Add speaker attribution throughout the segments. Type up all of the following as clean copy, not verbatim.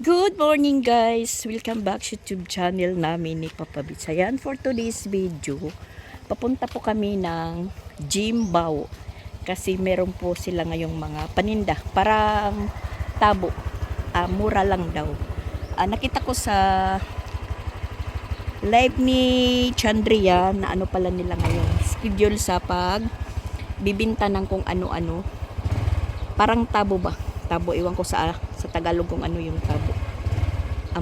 Speaker 1: Good morning guys! Welcome back sa YouTube channel namin ni Papa Bits. Ayan, for today's video, papunta po kami ng Jimbao. Kasi meron po sila ngayong mga paninda. Parang tabo. Mura lang daw. Nakita ko sa live ni Chandria na ano pala nila ngayon. Schedule sa pag bibinta ng kung ano-ano. Parang tabo ba? Tabo, iwan ko sa Tagalog kung ano yung tabo.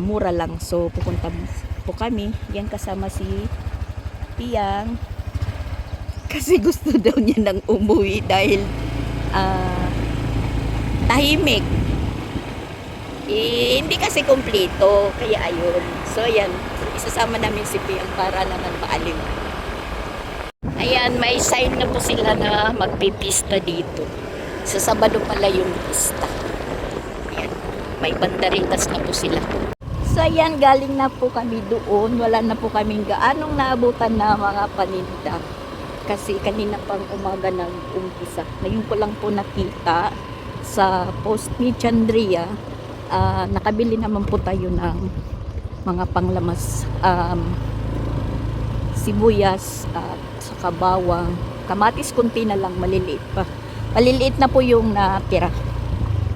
Speaker 1: Mura lang. So pupunta po kami. Yan kasama si Piyang. Kasi gusto daw niya nang umuwi dahil tahimik. Hindi kasi kumpleto. Kaya ayun. So ayan. Isasama namin si Piyang para naman paalim. Ayan, may sign na po sila na magpipista dito. Sa Sabado pala yung pista. Ayan, may banderitas na po sila. So ayan, galing na po kami doon. Wala na po kaming gaanong naabutan na mga paninda. Kasi kanina pang umaga ng umpisa. Ngayon ko lang po nakita sa post ni Chandria. Nakabili naman po tayo ng mga panglamas. Sibuyas at saka bawang. Kamatis kunti na lang, maliliit pa. Maliliit na po yung natira.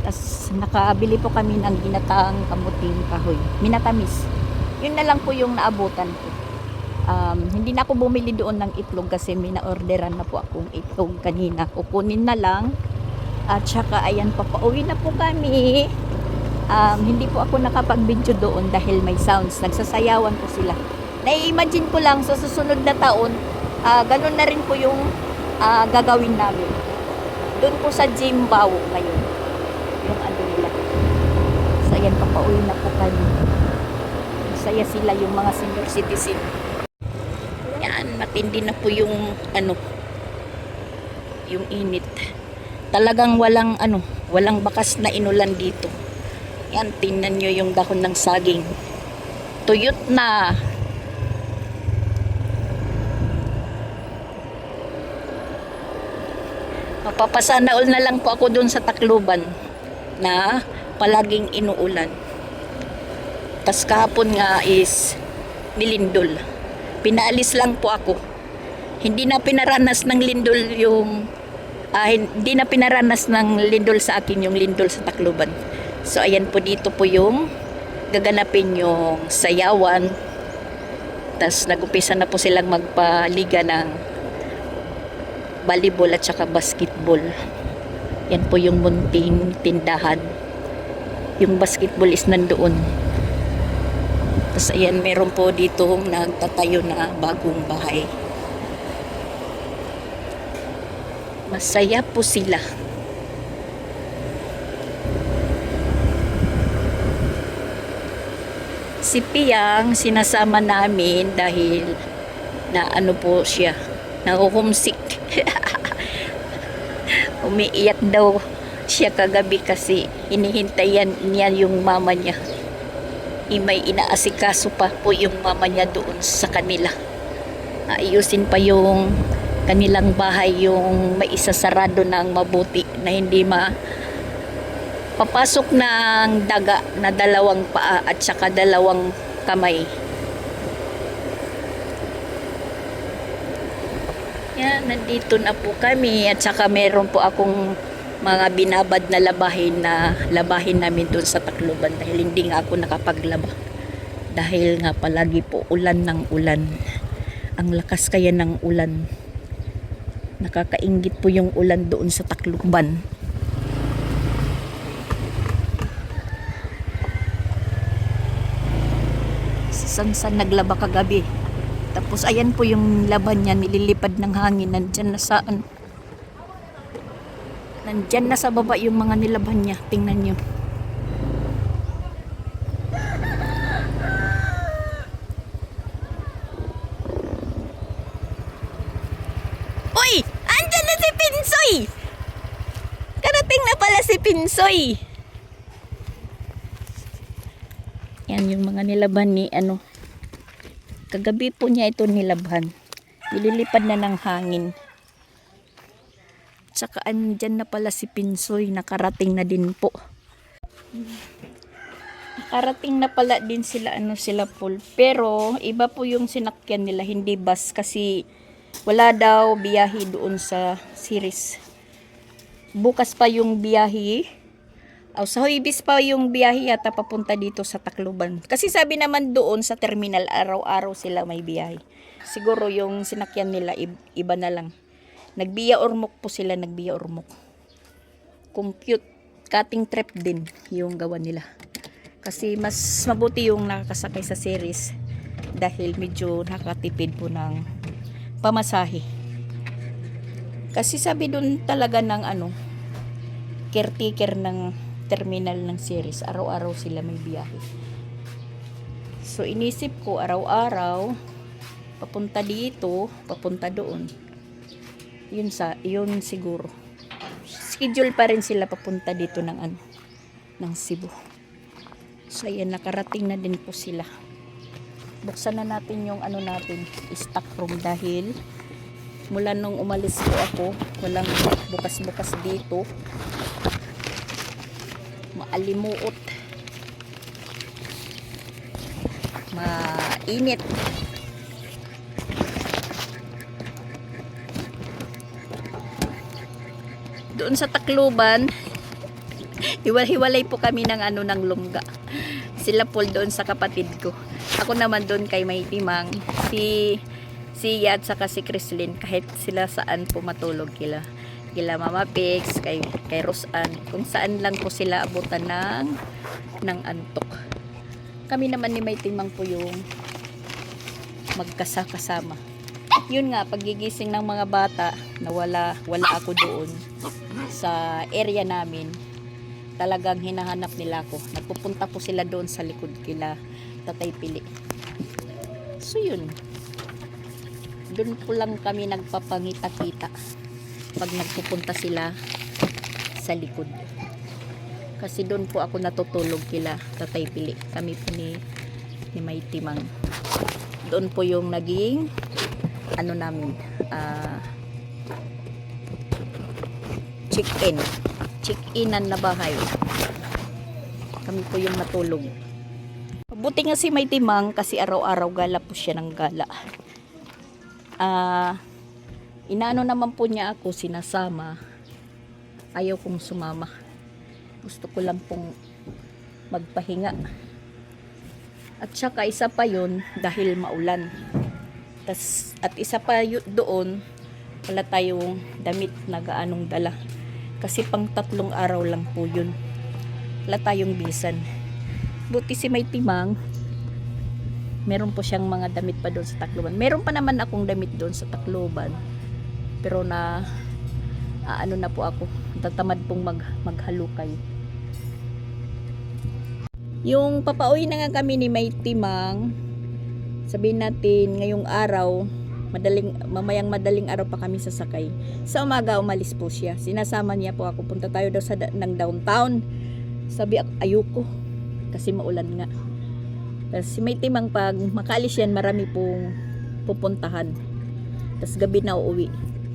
Speaker 1: Tapos nakabili po kami ng ginataang kamuting kahoy. Minatamis. Yun na lang po yung naabutan ko. Hindi na ako bumili doon ng itlog kasi may na-orderan na po akong itlog kanina. Kukunin na lang. At saka ayan, papauwi na po kami. Hindi po ako nakapag-video doon dahil may sounds. Nagsasayawan po sila. Na-imagine ko lang sa susunod na taon, ganun na rin po yung gagawin namin. Doon po sa Jimbao ngayon. Yung ano nila. So ayan, papauwi na po kami. Masaya sila yung mga senior citizen. Yan, matindi na po yung yung init. Talagang walang bakas na inulan dito. Yan, tingnan nyo yung dahon ng saging. Tuyot na. Mapapasana all na lang po ako doon sa Tacloban na palaging inuulan. Tas kahapon nga is nilindol. Pinaalis lang po ako. Hindi na pinaranas ng lindol hindi na pinaranas ng lindol sa akin yung lindol sa Tacloban. So ayan po, dito po yung gaganapin yung sayawan. Tas nag-umpisa na po silang magpaliga ng volleyball at saka basketball. Yan po yung munting tindahan. Yung basketball is nandoon. Tapos ayan, meron po dito nagtatayo na bagong bahay. Masaya po sila. Si Piyang sinasama namin dahil na po siya, na homesick. Umiiyak daw siya kagabi kasi hinihintayan niya yung mama niya. May inaasikaso pa po yung mama niya doon sa kanila. Ayusin pa yung kanilang bahay, yung may isasarado ng mabuti na hindi papasok ng daga na 2 paa at saka 2 kamay. Yan, nandito na po kami at saka meron po akong mga binabad na labahin namin doon sa Tacloban dahil hindi nga ako nakapaglaba. Dahil nga palagi po ulan ng ulan. Ang lakas kaya ng ulan. Nakakainggit po yung ulan doon sa Tacloban. San naglaba kagabi. Tapos ayan po yung laban niya, nililipad ng hangin. Nandyan na sa baba yung mga nilaban niya. Tingnan nyo. Uy! Andyan na si Pinsoy! Karating na pala si Pinsoy. Yan yung mga nilaban ni kagabi po niya ito nilabhan. Nililipad na ng hangin. Tsaka andyan na pala si Pinsoy, nakarating na din po. Karating na pala din sila, sila Paul. Pero, iba po yung sinakyan nila, hindi bus. Kasi, wala daw biyahe doon sa series. Bukas pa yung biyahe. Sa Huwebes pa yung biyahe yata papunta dito sa Tacloban. Kasi sabi naman doon sa terminal, araw-araw sila may biyahe. Siguro yung sinakyan nila, iba na lang. Nagbiya Ormoc po sila, nagbiya Ormoc. Compute, cutting trip din yung gawa nila. Kasi mas mabuti yung nakakasakay sa series dahil medyo nakatipid po ng pamasahe. Kasi sabi doon talaga ng caretaker ng terminal ng series, araw-araw sila may biyahe. So inisip ko araw-araw papunta dito, papunta doon. Yun siguro. Schedule pa rin sila papunta dito ng Cebu. So ayan, nakarating na din po sila. Buksan na natin yung natin, stock room dahil mula nung umalis po ako, walang bukas-bukas dito. Maalimuot. Mainit. Doon sa Tacloban, hiwalay po kami ng ng lungga. Sila Paul doon sa kapatid ko. Ako naman doon kay May Timang. Si Yad saka si Chrislyn, kahit sila saan po matulog kila Mama Pix, kay Rosan, kung saan lang po sila abutan ng antok. Kami naman ni May Timang po yung magkasama. Yun nga, pagigising ng mga bata na wala ako doon sa area namin, talagang hinahanap nila ako. Nagpupunta po sila doon sa likod kila Tatay Pili. So yun, doon po lang kami nagpapangita-kita pag nagpupunta sila sa likod. Kasi doon po ako natutulog kila Tatay Pili. Kami po ni May Timang. Doon po yung naging namin, check-inan na bahay. Kami po yung natulog. Buti nga si May Timang kasi araw-araw gala po siya ng gala. Inaano naman po niya ako, sinasama. Ayaw kong sumama. Gusto ko lang pong magpahinga. At saka isa pa yun dahil maulan. At isa pa doon, wala tayong damit na gaanong dala. Kasi pang 3 araw lang po yun. Wala tayong bisan. Buti si May Timang, meron po siyang mga damit pa doon sa Tacloban. Meron pa naman akong damit doon sa Tacloban. Pero na na po ako, tatamad pong maghalukay. Yung papauwi na nga kami ni May Timang, sabihin natin ngayong araw, mamayang madaling araw pa kami sasakay. Sa umaga umalis po siya. Sinasama niya po ako, punta tayo daw ng downtown. Sabi ayoko kasi maulan nga. Pero si May Timang, pag makaalis yan, marami pong pupuntahan. Tapos gabi na uuwi.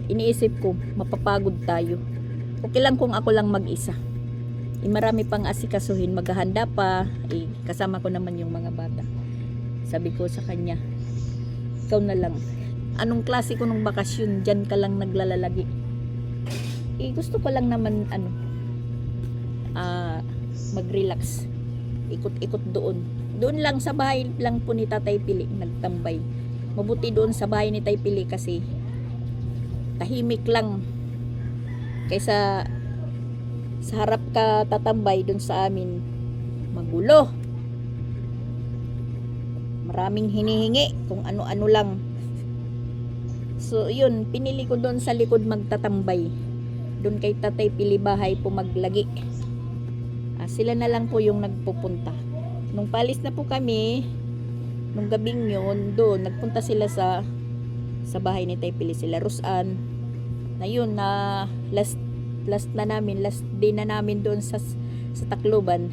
Speaker 1: Iniisip ko, mapapagod tayo. Okay lang kung ako lang mag-isa. Marami pang asikasuhin, maghahanda pa. Kasama ko naman yung mga bata. Sabi ko sa kanya, ikaw na lang. Anong klase ko nung bakasyon, dyan ka lang naglalalagi. Gusto ko lang naman mag-relax. Ikot-ikot doon. Doon lang sa bahay lang po ni Tatay Pili nagtambay. Mabuti doon sa bahay ni Tatay Pili kasi tahimik lang. Kaysa sa harap ka tatambay doon sa amin, magulo. Maraming hinihingi kung ano-ano lang. So yun, pinili ko doon sa likod magtatambay. Doon kay Tatay Pili bahay po maglagi. Sila na lang po yung nagpupunta. Nung palis na po kami, nung gabing yun, doon nagpunta sila sa bahay ni Tatay Pili, sila Rosan. Na yun, na last day na namin doon sa Tacloban.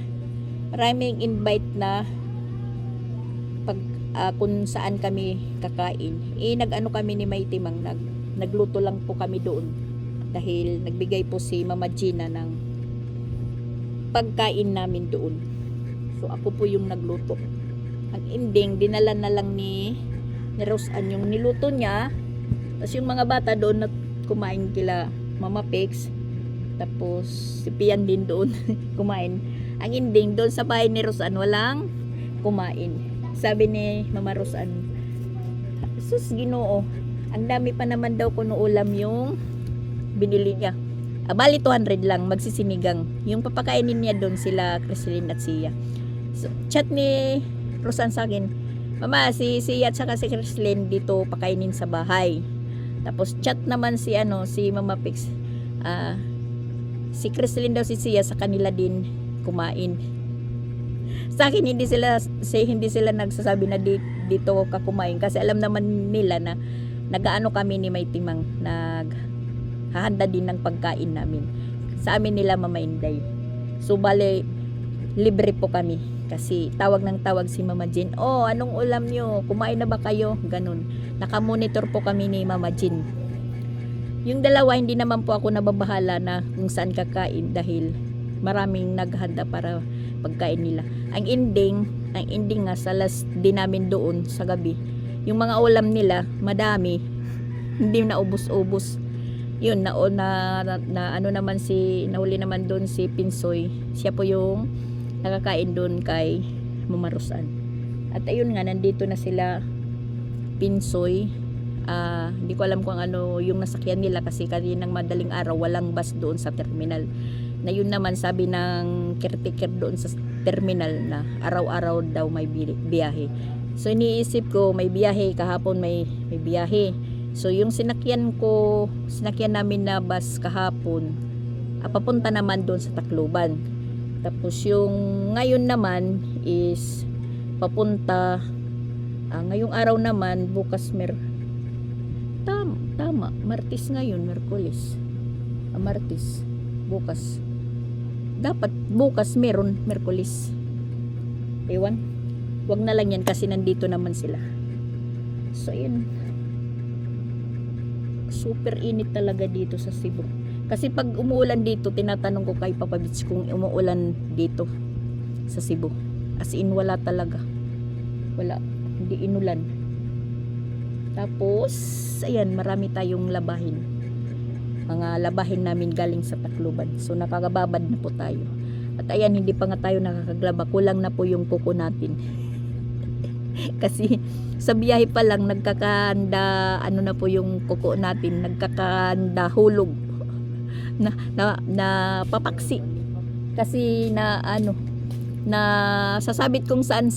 Speaker 1: Maraming invite na kung saan kami kakain. Nag-ano kami ni May Timang, nagluto lang po kami doon dahil nagbigay po si Mama Gina ng pagkain namin doon. So So ako po yung nagluto. Ang ending, dinala na lang ni Roseanne yung niluto niya. Tapos yung mga bata doon na kumain kila Mama Pex. Tapos si Pian din doon kumain. Ang ending, doon sa bahay ni Roseanne walang kumain. Sabi ni Mama Roseanne, sus Ginoo, ang dami pa naman daw kuno ulam yung binili niya. Bali 200 lang, magsisinigang. Yung papakainin niya doon sila Christine at Sia. So, chat ni Roseanne sa akin, Mama, si Sia at saka si Christine dito pakainin sa bahay. Tapos chat naman si Mama Pix, si Christine daw si Sia sa kanila din kumain. Sa akin hindi sila nagsasabi na dito ka kumain kasi alam naman nila na nagaano kami ni May Timang, naghahanda din ng pagkain namin. Sa amin nila Mama Inday. So bale libre po kami kasi tawag ng tawag si Mama Jean. Oh, anong ulam nyo? Kumain na ba kayo? Ganun. Nakamonitor po kami ni Mama Jean. Yung dalawa hindi naman po ako nababahala na kung saan kakain dahil maraming naghanda para pagkain nila. Ang ending nga sa last din namin doon sa gabi. Yung mga ulam nila, madami. Hindi na ubos-ubos. Yun, nahuli naman doon si Pinsoy. Siya po yung nakakain doon kay Mama Roseanne. At ayun nga, nandito na sila Pinsoy. Hindi ko alam kung ano yung nasakyan nila kasi kaninang madaling araw walang bus doon sa terminal. Na yun naman sabi ng caretaker doon sa terminal na araw-araw daw may biyahe. So iniisip ko may biyahe, kahapon may biyahe. So yung sinakyan namin na bus kahapon, papunta naman doon sa Tacloban. Tapos yung ngayon naman is papunta, ngayong araw naman, bukas tama, Martes ngayon, Merkulis. Martes, bukas. Dapat bukas meron, Merkulis. Ewan. Wag na lang yan kasi nandito naman sila. So yun. Super init talaga dito sa Cebu. Kasi pag umuulan dito, tinatanong ko kay Papa Bits kung umuulan dito sa Cebu. As in, wala talaga. Wala. Hindi inulan. Tapos, ayan, marami tayong labahin. Mga labahin namin galing sa Tacloban. So, nakakababad na po tayo. At ayan, hindi pa nga tayo nakakaglaba. Kulang na po yung kuko natin. Kasi, sa biyahe pa lang, nagkakanda, na po yung kuko natin, nagkakanda hulog. Na papaksi kasi na sasabit kung saan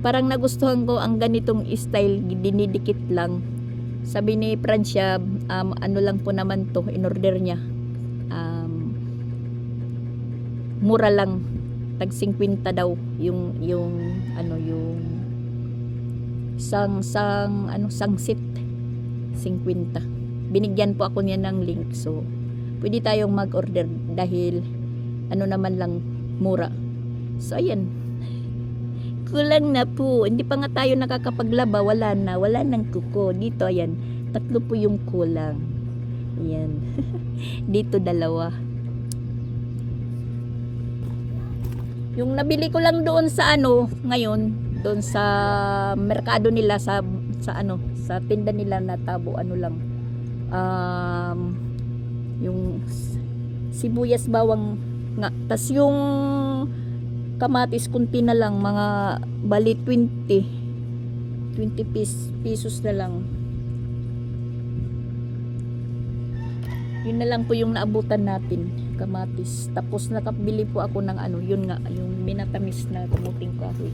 Speaker 1: parang nagustuhan ko ang ganitong style, dinidikit lang. Sabi ni Francia, lang po naman to, in order niya, mura lang, tag 50 daw yung sang set 50. Binigyan po ako niya ng link, so pwede tayong mag-order dahil naman lang mura. So ayan, kulang na po, hindi pa nga tayo nakakapaglaba, wala nang kuko dito. Ayan, 3 po yung kulang. Ayan. Dito 2. Yung nabili ko lang doon sa ngayon, doon sa merkado nila, sa tinda nila na tabo, yung sibuyas, bawang nga, tas yung kamatis kunti na lang, mga bali 20 pesos na lang. Yun na lang po yung naabutan natin, kamatis. Tapos nakabili po ako ng yun nga, yung minatamis na kamuting kahoy.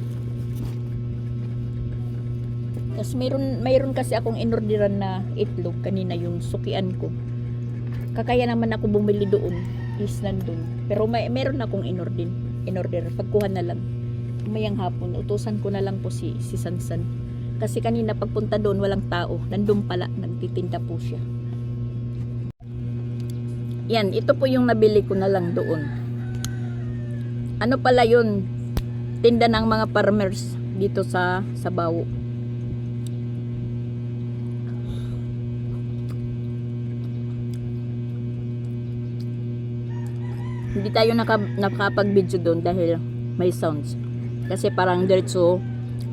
Speaker 1: Tapos mayroon kasi akong inorderan na itlog kanina, yung sukian ko. Kakaya naman ako bumili doon, is nandun. Pero meron akong inorder. Pagkuha na lang. Mayang hapon, utusan ko na lang po si Sansan. Kasi kanina pagpunta doon, walang tao. Nandun pala, nagtitinda po siya. Yan, ito po yung nabili ko na lang doon. Pala yun? Tinda ng mga farmers dito sa Bawo. Hindi tayo nakapag-video doon dahil may sounds. Kasi parang diretso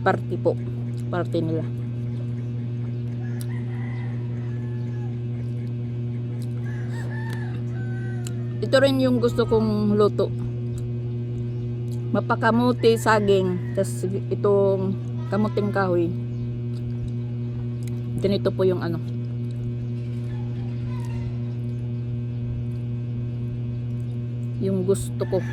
Speaker 1: party po. Party nila. Ito rin yung gusto kong luto. Mapakamuti, saging, tas itong kamuting kahoy. Ganito po yung ano. Yung gusto ko.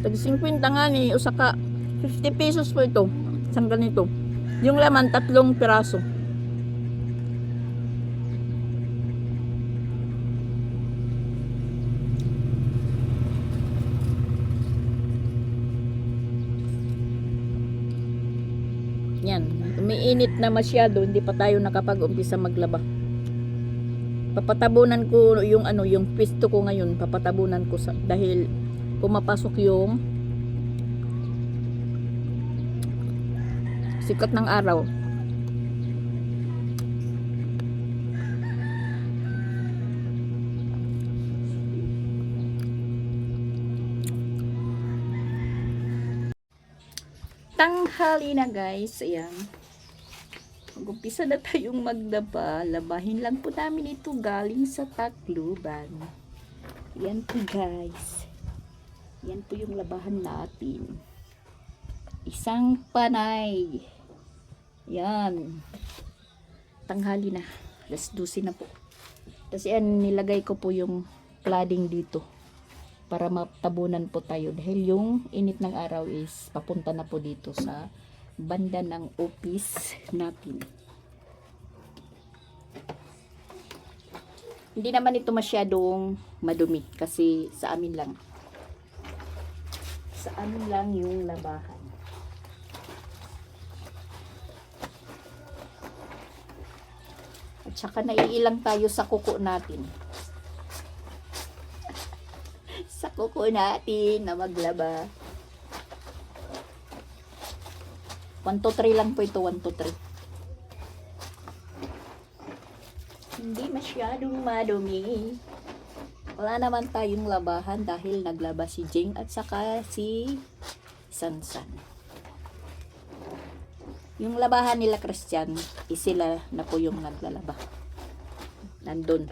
Speaker 1: Tag 50 nga ni, usaka 50 pesos po ito. Isang ganito. Yung laman, 3 piraso. Yan. Umiinit na masyado, hindi pa tayo nakapag-umpisa maglaba. Papatabunan ko yung ano, yung pisto ko ngayon, papatabunan ko dahil pumapasok yung sikat ng araw. Tanghali na guys, ayan. Mag-umpisa na tayong magdaba. Labahin lang po namin ito galing sa Tacloban. Yan po guys. Yan po yung labahan natin. Isang panay. Yan. Tanghali na. Alas 12 na po. Tapos yan, nilagay ko po yung cladding dito. Para matabunan po tayo. Dahil yung init ng araw is papunta na po dito sa banda ng office natin. Hindi naman ito masyadong madumi. Kasi sa amin lang. Sa amin lang yung labahan. At saka naiilang tayo sa kuko natin. Sa kuko natin na maglaba. 1 to 3 lang po ito. 1 to 3. Hindi masyadong madumi. Wala naman tayong labahan dahil naglaba si Jing at saka si Sansan. Yung labahan nila Christian, sila na po yung naglalaba. Nandun.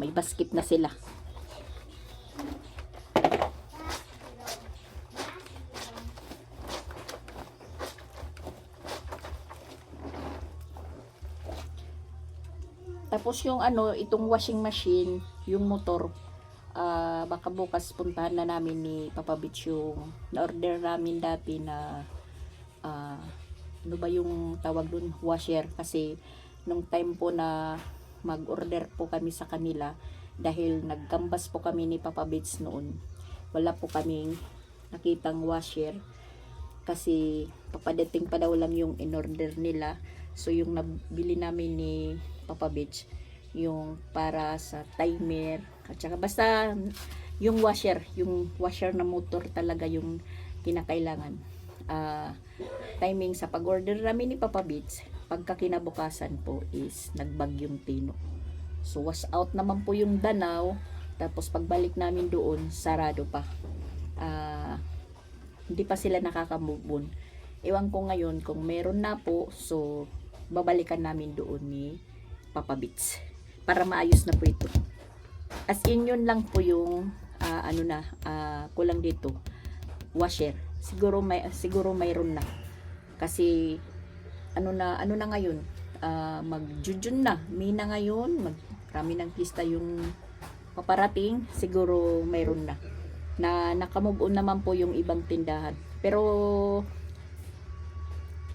Speaker 1: May basket na sila. Tapos yung ano, itong washing machine, yung motor, baka bukas puntahan na namin ni Papa Beach yung na-order namin dati na ano ba yung tawag dun, washer. Kasi nung time po na mag-order po kami sa kanila, dahil nagkambas po kami ni Papa Beach noon, wala po kaming nakitang washer. Kasi papadating pa daw lang yung in-order nila. So yung nabili namin ni Papa Beach, yung para sa timer, at saka basta yung washer na motor talaga yung kinakailangan. Timing sa pag-order namin ni Papa Beach, pagka kinabukasan po is nagbagyong Tino. So wash out naman po yung Danau. Tapos pagbalik namin doon, sarado pa. Hindi pa sila nakaka-move on. Ewan ko ngayon kung meron na po, so babalikan namin doon ni Papa Beach para maayos na po ito. As in yun lang po yung kulang dito, washer. Siguro mayroon na. Kasi ano na ngayon, mag-June na, May na ngayon, marami ng pista yung paparating, siguro mayroon na nakamove on naman po yung ibang tindahan. Pero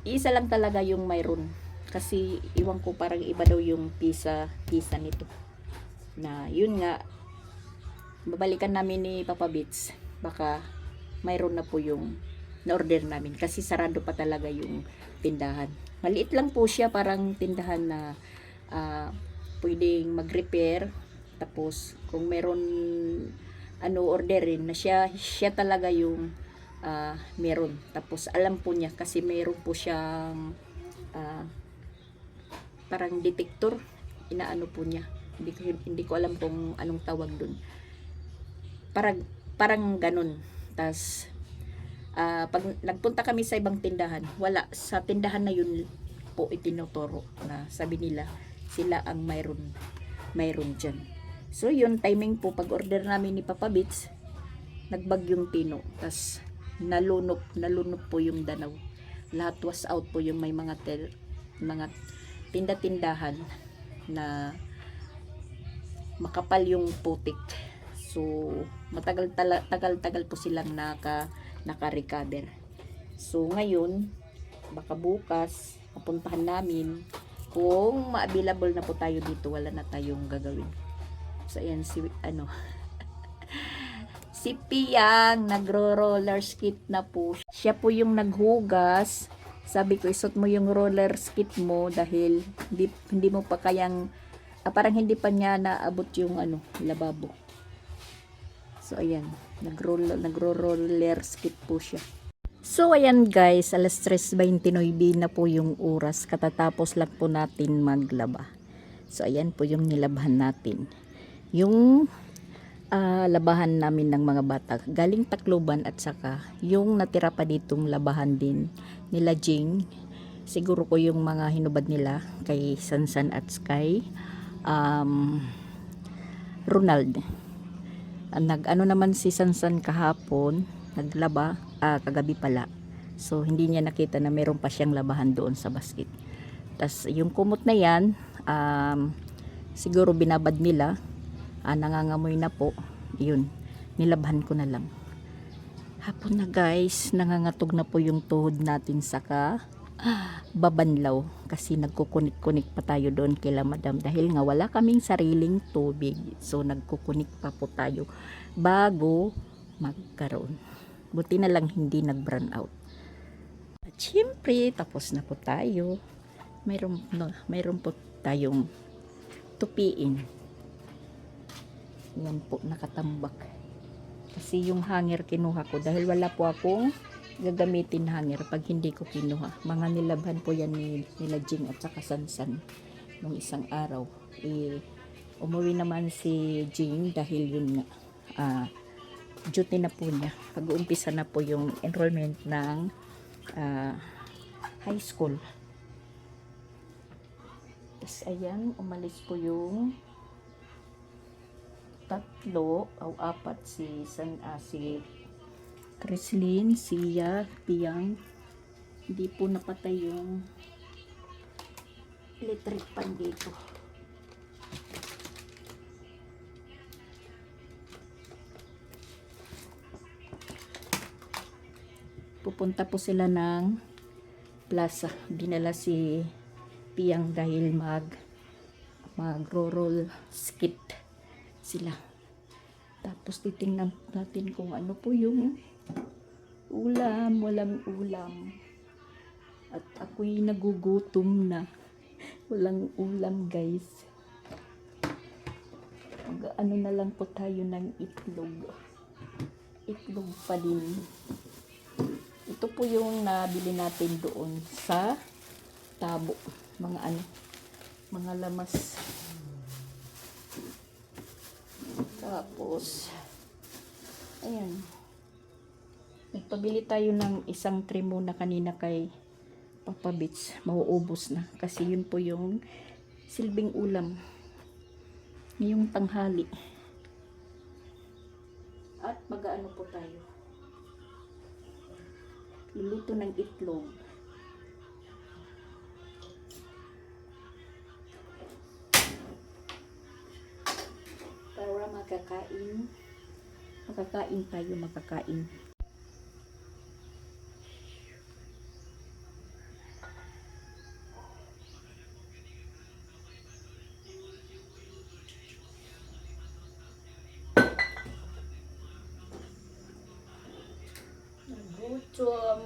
Speaker 1: isa lang talaga yung mayroon. Kasi iwan ko, parang iba daw yung pisa nito. Na yun nga, babalikan namin ni Papa Beach. Baka mayroon na po yung na-order namin. Kasi sarado pa talaga yung tindahan. Maliit lang po siya, parang tindahan na pwedeng mag-repair. Tapos kung meron orderin na siya talaga yung meron. Tapos alam po niya kasi meron po siyang parang detector inaano po niya. Hindi ko alam kung anong tawag dun. Parang ganun. Tas pag nagpunta kami sa ibang tindahan, wala sa tindahan na yun po itinuturo na sabi nila sila ang mayroon dyan. So yun, timing po pag order namin ni Papa Beats, nagbagyong Tino, tas nalunok po yung danaw. Lahat was out po, yung may mga tinda-tindahan na makapal yung putik. So tagal po silang naka-recover. So ngayon, baka bukas papuntahan namin kung ma-available na po tayo dito, wala na tayong gagawin. So ayan si si Piyang nagro-roller skate na po. Siya po yung naghugas. Sabi ko, isot mo yung roller skate mo dahil hindi mo pa kayang parang hindi pa niya naabot yung lababo. So ayan, nagro-roller skate po siya. So ayan guys, alas 3:29 na po yung oras, katatapos lang po natin maglaba. So ayan po yung nilabahan natin. Yung labahan namin ng mga bata galing Tacloban, at saka yung natira pa ditong labahan din nila Jing. Siguro ko yung mga hinubad nila kay Sansan at Sky. Ronald. Nag-ano naman si Sansan kahapon, naglaba, kagabi pala. So hindi niya nakita na meron pa siyang labahan doon sa basket. Tas yung kumot na yan, siguro binabad nila, nangangamoy na po. Yun, nilabahan ko na lang. Hapon na guys, nangangatog na po yung tuhod natin, saka babanlaw kasi nagkukunik-kunik pa tayo doon kila madam dahil nga wala kaming sariling tubig. So nagkukunik pa po tayo bago magkaroon. Buti na lang hindi nag-brown out. At syempre, tapos na po tayo. Mayroon po tayong tupiin. Yan po, nakatambak. Kasi yung hanger kinuha ko dahil wala po akong gagamitin hanger pag hindi ko kinuha. Mga nilabhan po yan nila Jing at saka Sansan nung isang araw. Umuwi naman si Jing dahil yun nga, duty na po niya. Pag-uumpisa na po yung enrollment ng high school. Tapos ayan, umalis po yung tatlo o apat, si Chrislyn, Sia, Piyang. Hindi po napatay yung electric pan dito. Pupunta po sila ng plaza. Dinala si Piyang dahil mag-roll skate sila. Tapos titingnan natin kung ano po yung ulam. Walang ulam. At ako'y nagugutom na. Walang ulam guys. Ano na lang po tayo ng itlog. Itlog pa din. Ito po yung nabili natin doon sa Tabo. Mga lamas. Tapos, ayan. Nagpabili tayo ng isang tray muna kanina kay Papa Beats. Mauubos na. Kasi yun po yung silbing ulam. Ngayong tanghali. At mag-ano po tayo. Luluto ng itlog. Para makakain tayo. Nagutom.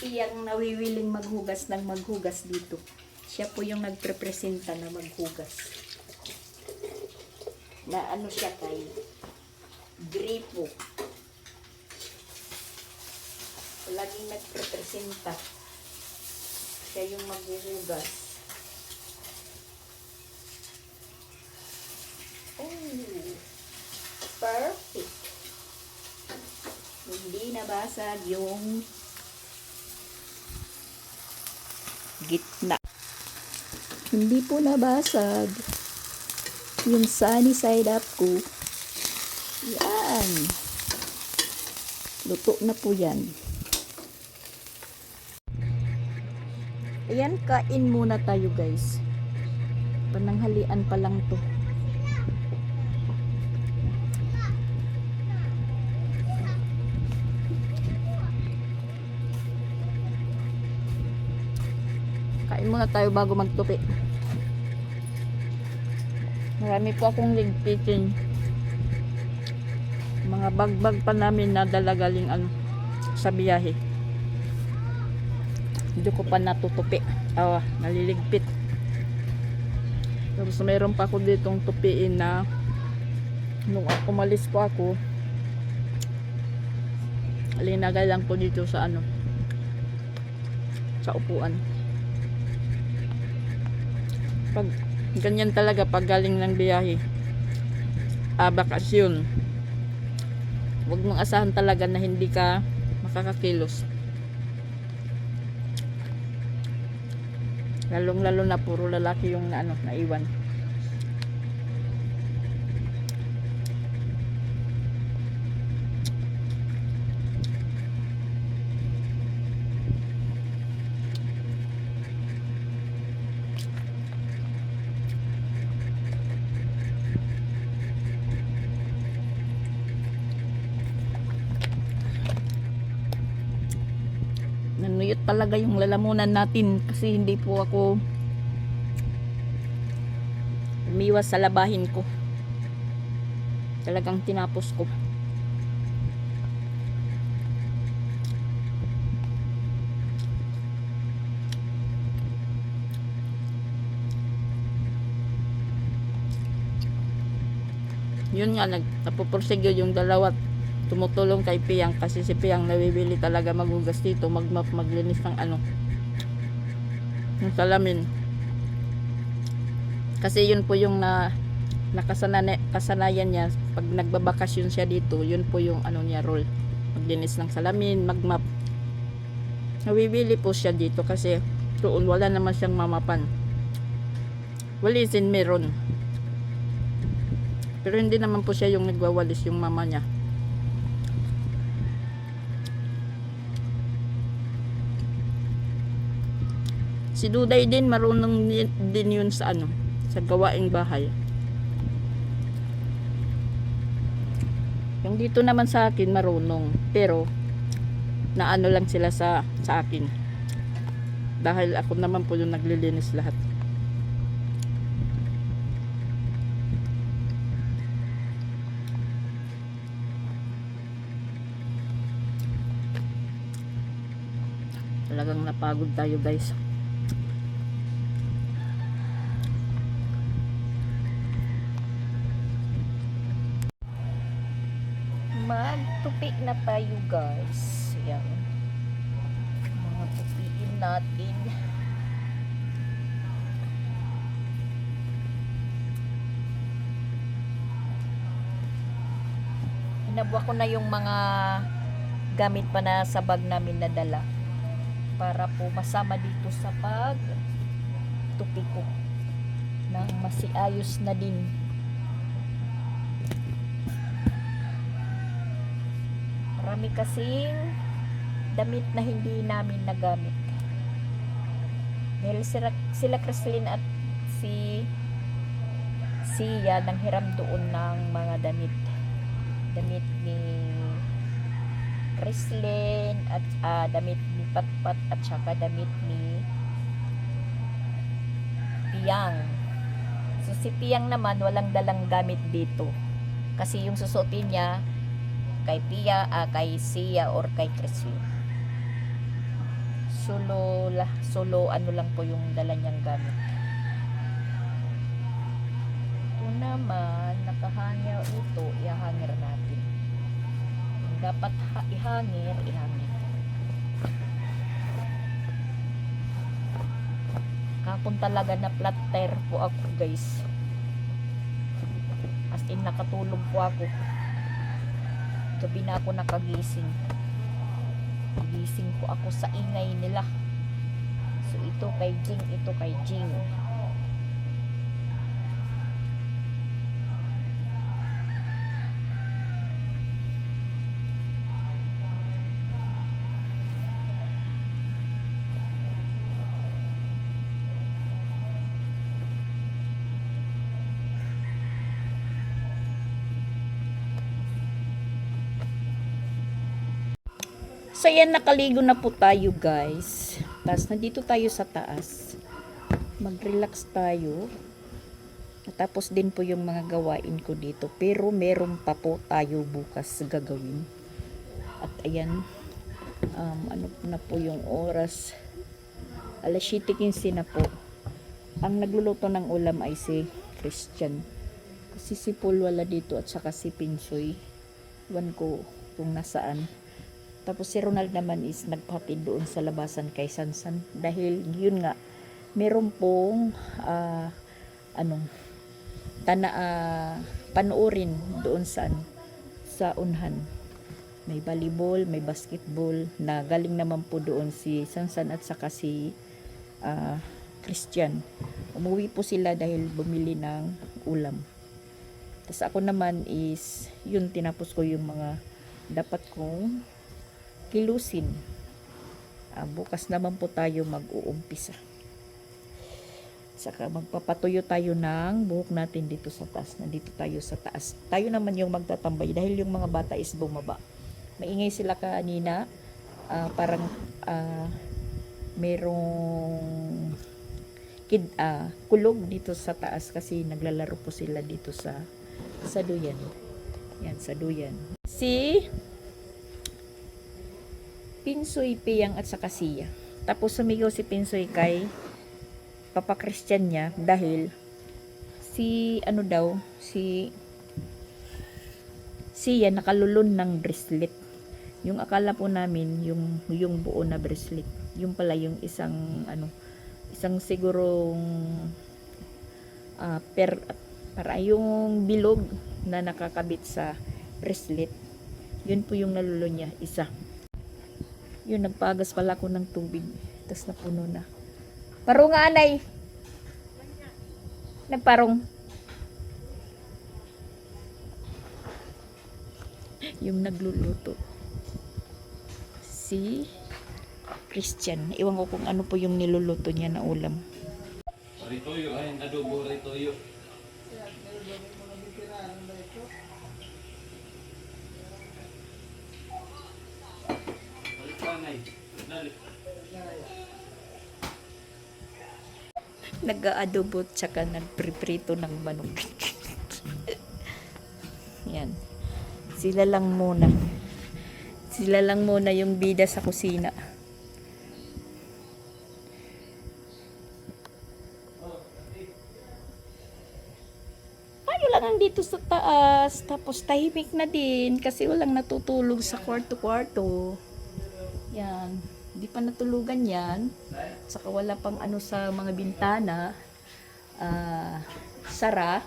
Speaker 1: Piyang nawiwiling maghugas ng maghugas dito. Siya po yung nagprepresenta na maghugas. Na ano siya kay gripo. Laging nagprepresenta. Siya yung maghuhugas. Oh, perfect. Hindi nabasag yung gitna. Hindi po nabasag yung sunny side up ko. Yan. Luto na po yan. Ayan, kain muna tayo guys. Pananghalian pa lang to. Kain muna tayo bago magtupi. Marami po akong ligpitin. Mga bagbag pa namin na dala galing sa biyahe. Hindi ko pa natutupi. Naliligpit. Tapos mayroon pa ako ditong tupiin na nung umalis po ako, linagay lang po dito sa sa upuan. Pag ganyan talaga pag galing ng biyahe, bakasyon, huwag mong asahan talaga na hindi ka makakakilos. Lalong lalo na puro lalaki yung naiwan. Nanuyot talaga yung lalamunan natin kasi hindi po ako umiwas sa labahin ko. Talagang tinapos ko. Yun nga, napupursige yung dalawa. Tumutulong kay Piyang kasi si Piyang nawibili talaga maghugas dito, maglinis ng yung salamin. Kasi yun po yung kasanayan niya pag nagbabakasyon siya dito. Yun po yung niya role, maglinis ng salamin, magmap. Nawibili po siya dito kasi doon wala naman siyang mamapan. Walisin meron, pero hindi naman po siya yung nagwawalis, yung mama niya. Si Duday din marunong din yun sa sa gawaing bahay. Yung dito naman sa akin marunong, pero lang sila sa akin. Dahil ako naman po yung naglilinis lahat. Talagang napagod tayo guys. Magtupi na tayo guys. Yan. Mga tupiin natin. Hinabwa ko na yung mga gamit pa na sa bag namin na dala para po masama dito sa pag tupi ko nang masiayos na din. Marami kasing damit na hindi namin nagamit. Dahil sila Chrislyn at si Sia nang hiram doon ng mga damit. Damit ni Chrislyn at damit ni Patpat at saka damit ni Piyang. So si Piyang naman walang dalang gamit dito. Kasi yung susuotin niya kay Pia, kay Sia or kay Chrislyn. Solo ano lang po yung dala niyang gamit. Ito naman, nakahanger ito, i-hanger natin. Yung dapat ihangir. Kapon talaga na flat tire po ako, guys. As in, nakatulog po ako. Gabi na ako nakagising. Gising po ako sa ingay nila. So, ito kay Jing, ito kay Jing. So, yan, nakaligo na po tayo, guys. Tapos, nandito tayo sa taas. Mag-relax tayo. Tapos din po yung mga gawain ko dito. Pero, meron pa po tayo bukas gagawin. At, ayan. Ano na po yung oras? Alas 7:15 na po. Ang nagluluto ng ulam ay si Christian. Kasi si Paul wala dito at saka si Pinsoy. Iwan ko kung nasaan. Tapos si Ronald naman is nagpatid doon sa labasan kay Sansan. Dahil yun nga, meron pong panoorin doon sa unhan. May volleyball, may basketball na galing naman po doon si Sansan at saka si Christian. Umuwi po sila dahil bumili ng ulam. Tapos ako naman is yun, tinapos ko yung mga dapat kong kilusin. Bukas naman po tayo mag-uumpisa. Saka magpapatuyo tayo ng buhok natin dito sa taas. Nandito tayo sa taas. Tayo naman yung magtatambay dahil yung mga bata is bumaba. Maingay sila kanina. Parang merong kulog dito sa taas kasi naglalaro po sila dito sa duyan. Yan, sa duyan. Si Pinsoy, Piyang at saka Siya. Tapos sumigaw si Pinsoy kay Papa Christian niya dahil si Siya nakalulon ng bracelet. Yung akala po namin yung buo na bracelet. Yung pala yung isang sigurong para yung bilog na nakakabit sa bracelet. Yun po yung nalulon niya, isa. Yun, nagpagas pala ako ng tubig. Tapos napuno na. Parong nga, anay. Nagparong. Yung nagluluto. Si Christian. Iwan ko kung ano po yung niluluto niya na ulam.
Speaker 2: Ritoyo, ay adobo ritoyo.
Speaker 1: Nag-aadobo tsaka nagpriprito ng manok. Yan. Sila lang muna yung bida sa kusina. Tayo lang ang dito sa taas. Tapos tahimik na din kasi walang natutulog sa kwarto-kwarto. Yan. Hindi pa natulugan yan. Saka wala pang sa mga bintana. Sara.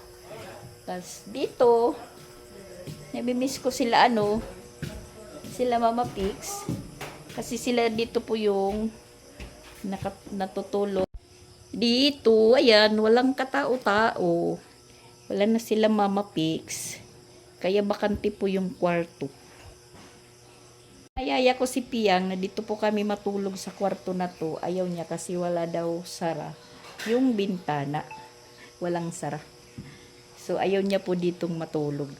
Speaker 1: Tapos dito, nabimiss ko sila sila Mama Pix. Kasi sila dito po yung natutulog. Dito, ayan, walang katao-tao. Wala na sila Mama Pix. Kaya bakante po yung kwarto. Ayaya ko si Piyang na dito po kami matulog sa kwarto na to. Ayaw niya kasi wala daw sara. Yung bintana, walang sara. So, ayaw niya po ditong matulog.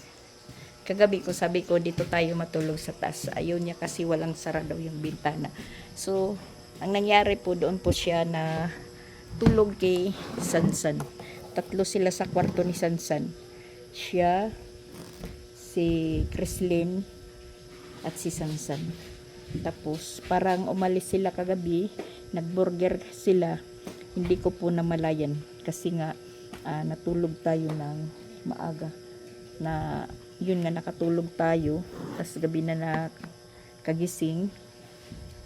Speaker 1: Kagabi ko, sabi ko, dito tayo matulog sa taas. Ayaw niya kasi walang sara daw yung bintana. So, ang nangyari po, doon po siya na tulog kay Sansan. 3 sila sa kwarto ni Sansan. Siya, si Chrislyn, at si Sansan. Tapos parang umalis sila kagabi, nagburger sila. Hindi ko po namalayan kasi nga natulog tayo ng maaga. Na yun nga, nakatulog tayo, tapos gabi na nakagising,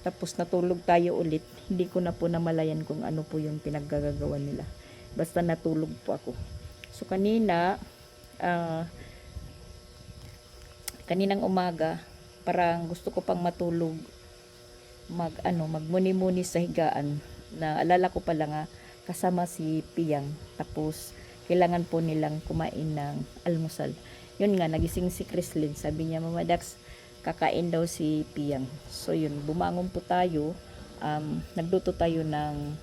Speaker 1: tapos natulog tayo ulit. Hindi ko na po namalayan kung ano po yung pinaggagawa nila, basta natulog po ako. So kaninang umaga, parang gusto ko pang matulog, magmuni-muni sa higaan. Naalala ko pala nga kasama si Piyang, tapos kailangan po nilang kumain ng almusal. Yun nga, nagising si Chrislyn, sabi niya, Mama Dax, kakain daw si Piyang. So yun, bumangon po tayo, nagluto tayo ng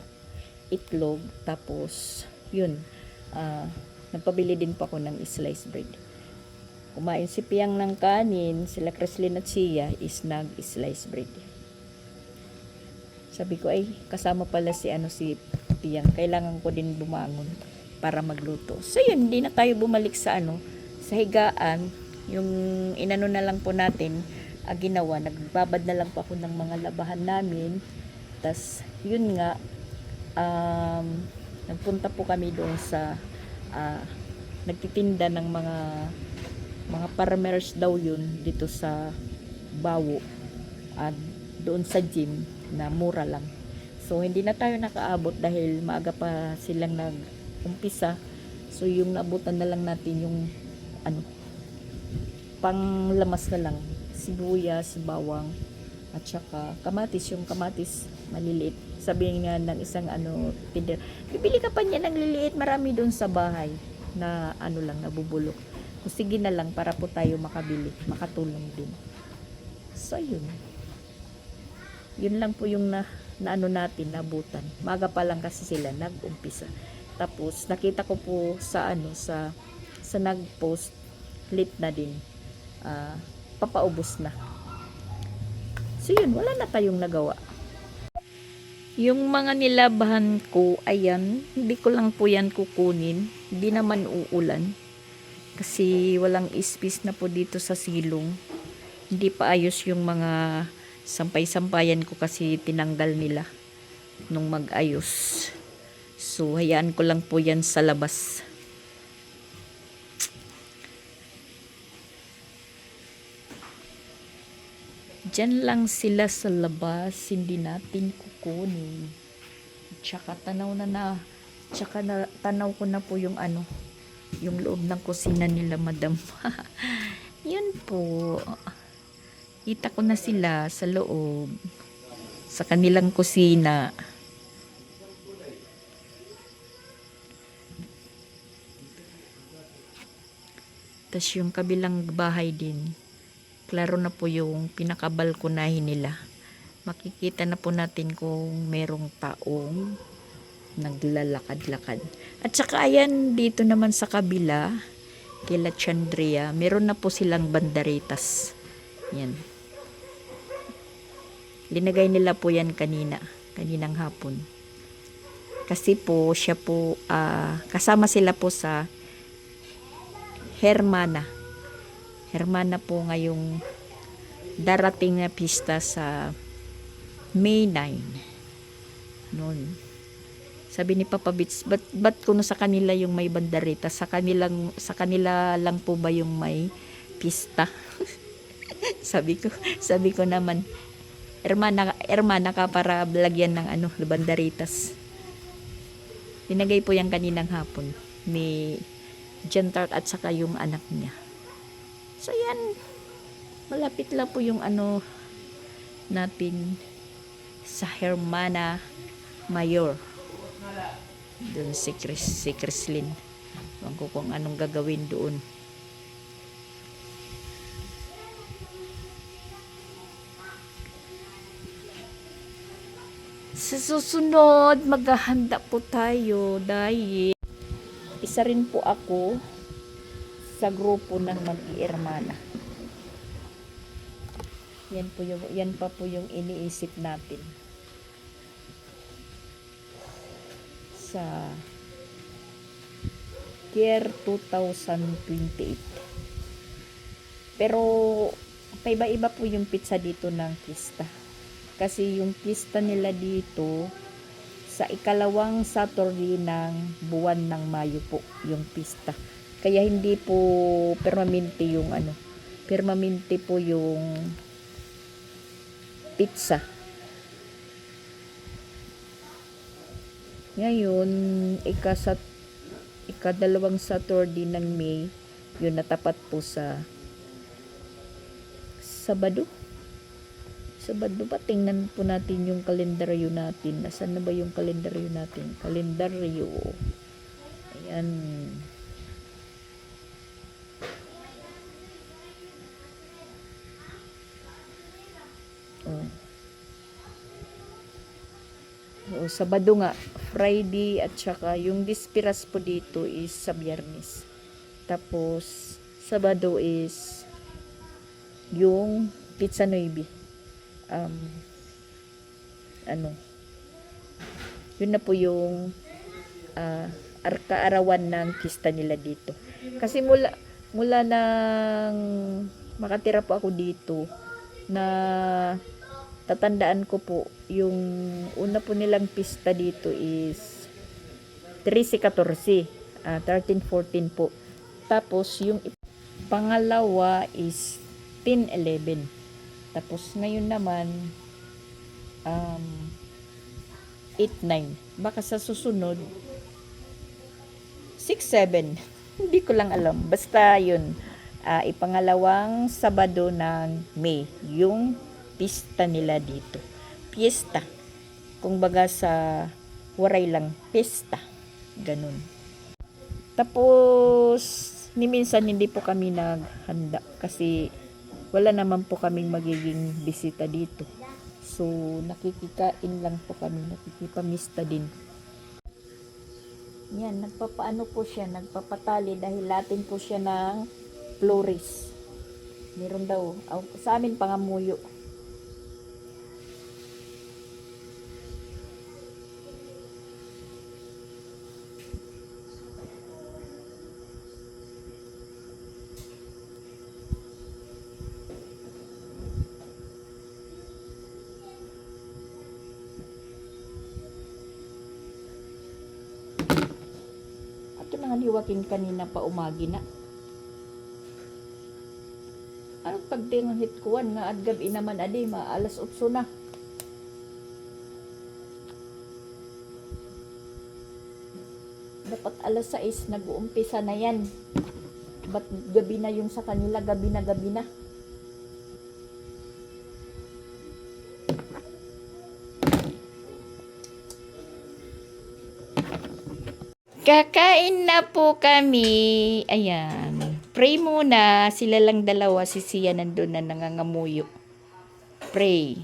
Speaker 1: itlog, tapos yun, nagpabili din po ako ng sliced bread. Kumain si Piyang ng kanin, sila Chrislyn at Sia is nag-slice bread. Sabi ko, ay, kasama pala si Piyang, kailangan ko din bumangon para magluto. So yun, hindi na tayo bumalik sa sa higaan. Yung inano na lang po natin, ginawa, nagbabad na lang po ako ng mga labahan namin. Tas yun nga, nagpunta po kami doon sa nagtitinda ng mga farmers daw yun dito sa Bawo, at doon sa gym na mura lang. So hindi na tayo nakaabot dahil maaga pa silang nag-umpisa. So yung naabutan na lang natin yung panglamas na lang, sibuyas, bawang, at saka kamatis. Yung kamatis maliliit, sabi nga ng isang tinder, bibili ka pa niya ng liliit, marami doon sa bahay na lang, nabubulok. So sige na lang para po tayo makabili, makatulong din. So yun lang po yung natin, nabutan. Maga pa lang kasi sila nag-umpisa. Tapos nakita ko po sa nag-post, late na din, papaubos na. So yun, wala na tayong nagawa. Yung mga nilabahan ko, ayan, hindi ko lang po yan kukunin, hindi naman uulan kasi walang space na po dito sa silong. Hindi pa ayos yung mga sampay-sampayan ko kasi tinanggal nila nung mag-ayos. So hayaan ko lang po yan sa labas. Diyan lang sila sa labas, hindi natin kukunin. Tsaka tanaw ko na po yung yung loob ng kusina nila, madam. Yun po. Kita ko na sila sa loob, sa kanilang kusina. Tas yung kabilang bahay din, klaro na po yung pinakabalkonahin nila. Makikita na po natin kung merong taong naglalakad-lakad. At saka ayan, dito naman sa kabila, kila Chandria, meron na po silang banderitas. Yan. Linagay nila po yan kaninang hapon. Kasi po, siya po, kasama sila po sa Hermana. Hermana po ngayong darating na pista sa May 9. Noon. Sabi ni Papa Bits, ba't kuno sa kanila yung may bandarita? Sa kanila lang po ba yung may pista? sabi ko naman, Hermana ka para lagyan ng banderitas. Linagay po yan kaninang hapon ni Jentart at saka yung anak niya. So yan, malapit lang po yung natin sa Hermana Mayor. Doon si Chrislyn. Ewan ko kung anong gagawin doon. Sa susunod, maghahanda po tayo dahil isa rin po ako sa grupo ng mag-iirmana. Yan pa po yung iniisip natin. Sa year 2028. Pero Paiba-iba po yung pizza dito ng pista. Kasi yung pista nila dito, sa ikalawang Saturday ng buwan ng Mayo po yung pista. Kaya hindi po permanente yung permanente po yung pizza. Ngayon, ikadalawang Saturday ng May, yun natapat po sa Sabado. Sabado ba? Tingnan po natin yung kalendaryo natin. Nasaan na ba yung kalendaryo natin? Kalendaryo. Ayan. Oh. Oo, Sabado nga. Friday at saka yung dispiras po dito is sa Biyernes. Tapos, Sabado is yung Pizza Nueve. Yun na po yung kaarawan ng pista nila dito. Kasi mula nang makatira po ako dito, na tatandaan ko po, yung una po nilang pista dito is 13-14, 13-14 po. Tapos yung pangalawa is 10-11. Tapos ngayon naman 8-9. Baka sa susunod 6-7. Hindi ko lang alam. Basta yun. Ipangalawang Sabado ng May. Yung pista nila dito. Fiesta. Kung baga sa waray lang. Pista. Ganun. Tapos minsan hindi po kami naghanda. Kasi wala naman po kaming magiging bisita dito. So, nakikikain lang po kami, nakikipamista din. Yan, nagpapaano po siya, nagpapatali dahil latin po siya ng flores. Meron daw, sa amin pangamuyo. Liwakin kanina pa umagi na. Anong pagtingahit kuwan nga at gabi naman adi, alas 8 na. Dapat alas 6 nag-uumpisa na yan. Ba't gabi na yung sa kanila, gabi na. Kakain na po kami. Ayan. Pray muna. Sila lang dalawa. Si Sia nandun na nangangamuyo. Pray.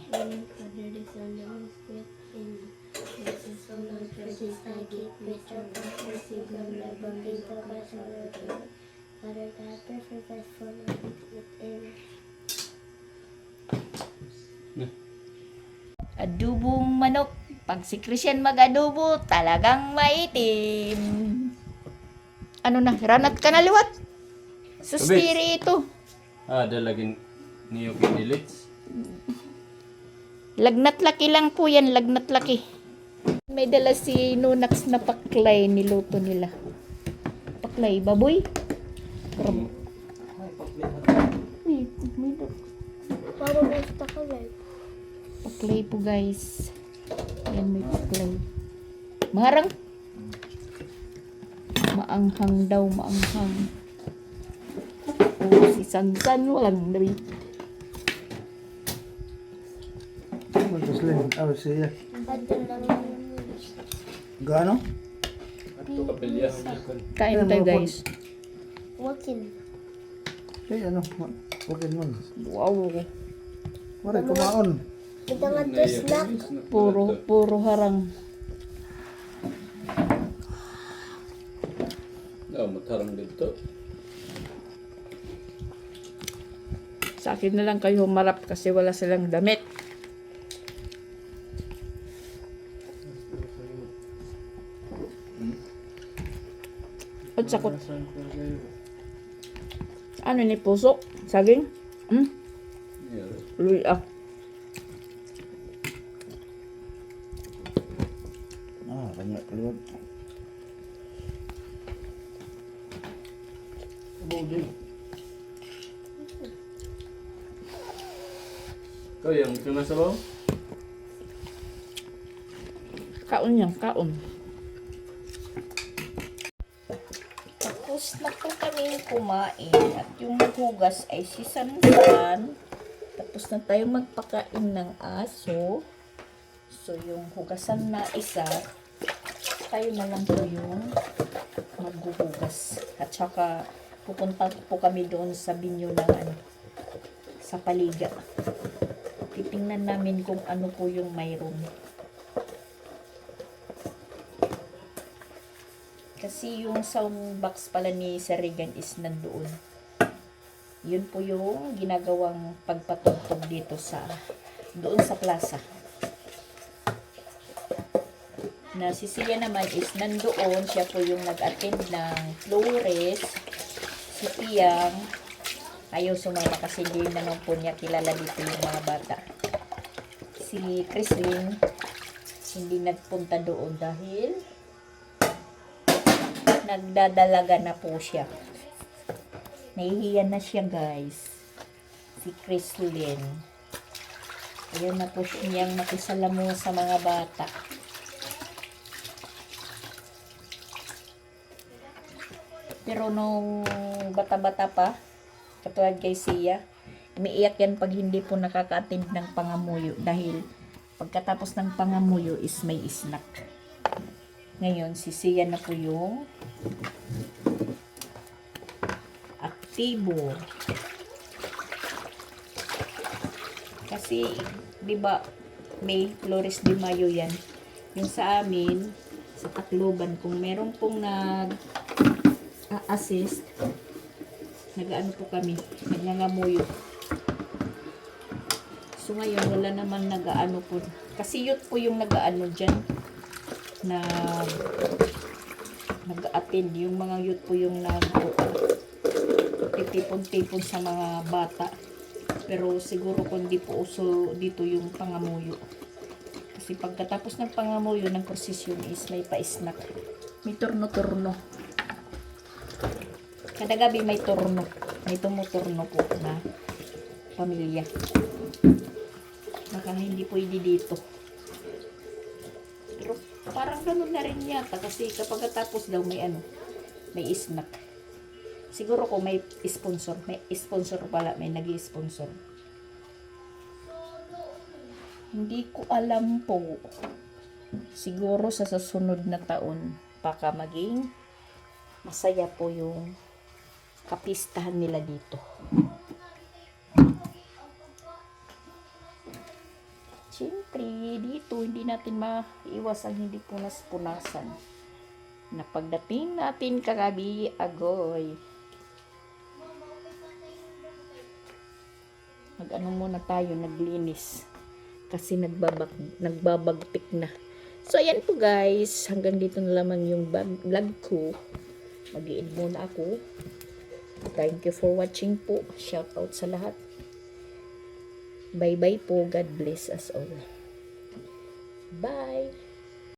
Speaker 1: Adubong manok. Pag si Christian mag-adobo, talagang maitim. Ano na? Ranat ka na liwat? Sustiri ito.
Speaker 2: Dalagin niyo kinilits.
Speaker 1: Lagnat laki lang po yan. Lagnat laki. May dala si Nunax na paklay. Niluto nila. Paklay. Baboy? Paklay po guys. Yan may paklay. Marang. Maanghang daw. Maanghang. Oh, si Sansan walang damit.
Speaker 3: Siya. Gano?
Speaker 1: Kain tayo guys.
Speaker 4: Walking.
Speaker 3: Hey, ano? Wakin mo.
Speaker 1: Wow.
Speaker 3: Wala, kumaon.
Speaker 4: Ito nga to snack.
Speaker 1: Puro harang.
Speaker 2: Matarang dito.
Speaker 1: Sa akin na lang kayo humarap kasi wala silang damit. At sakot. Ano ni puso? Saging?
Speaker 2: Gör det.
Speaker 1: Luya.
Speaker 3: Kanya keluar. Budi.
Speaker 2: Kau yang kena sabaw?
Speaker 1: Kaon yan, kaon. Tapos na po kami kumain at yung naghugas ay si Sansan. Tapos na tayong magpakain ng aso. So yung hugasan na isa, tayo na lang po yung maghuhugas. At saka pupunta po kami doon sa binyo ng sa Paliga. Titingnan namin kung ano po yung mayroon. Kasi yung sound box pala ni Sir Regan is nandoon. Yun po yung ginagawang pagpatugtog dito doon sa plaza. Na si Sia naman is nandoon. Siya po yung nag-attend ng Flores. Si Piyang ayaw sumama kasi hindi naman po niya kilala dito yung mga bata. Si Chrislyn hindi nagpunta doon dahil nagdadalaga na po siya. Nahihiya na siya, guys. Si Chrislyn. Ayaw na po siyang makisalamu sa mga bata. Pero nung bata-bata pa, katulad kay Sia, umiiyak yan pag hindi po nakaka-attend ng pangamuyo dahil pagkatapos ng pangamuyo is may snack. Ngayon, si Sia na po yung aktibo. Kasi, di ba, may Flores de Mayo yan. Yung sa amin, sa Tacloban, kung meron pong assist, nag-ano po kami, nagngangamuyo. So ngayon, wala naman nag-ano po. Kasi youth po yung nag-ano dyan, na nag-attend. Yung mga youth po yung nag-tipon-tipon sa mga bata. Pero siguro kung di po uso dito yung pangamuyo. Kasi pagkatapos ng pangamuyo ng prosesyon is may pa-snack. May turno-turno. Kada gabi may turno. May tumuturno po na pamilya. Baka hindi pwede dito. Pero parang ganun na rin yata. Kasi kapag tapos daw may may snack. Siguro kung may sponsor. May sponsor pala. May nag-sponsor. Hindi ko alam po. Siguro sa susunod na taon. Baka maging masaya po yung kapistahan nila dito. Siyempre, dito hindi natin maiwas ang hindi punas-punasan. Na pagdating natin kagabi, agoy. Mag-ano muna tayo, naglinis. Kasi nagbabagtik na. So, ayan po guys. Hanggang dito na lamang yung vlog ko. Mag-i-end muna ako. Thank you for watching po. Shout out sa lahat. Bye-bye po. God bless us all. Bye!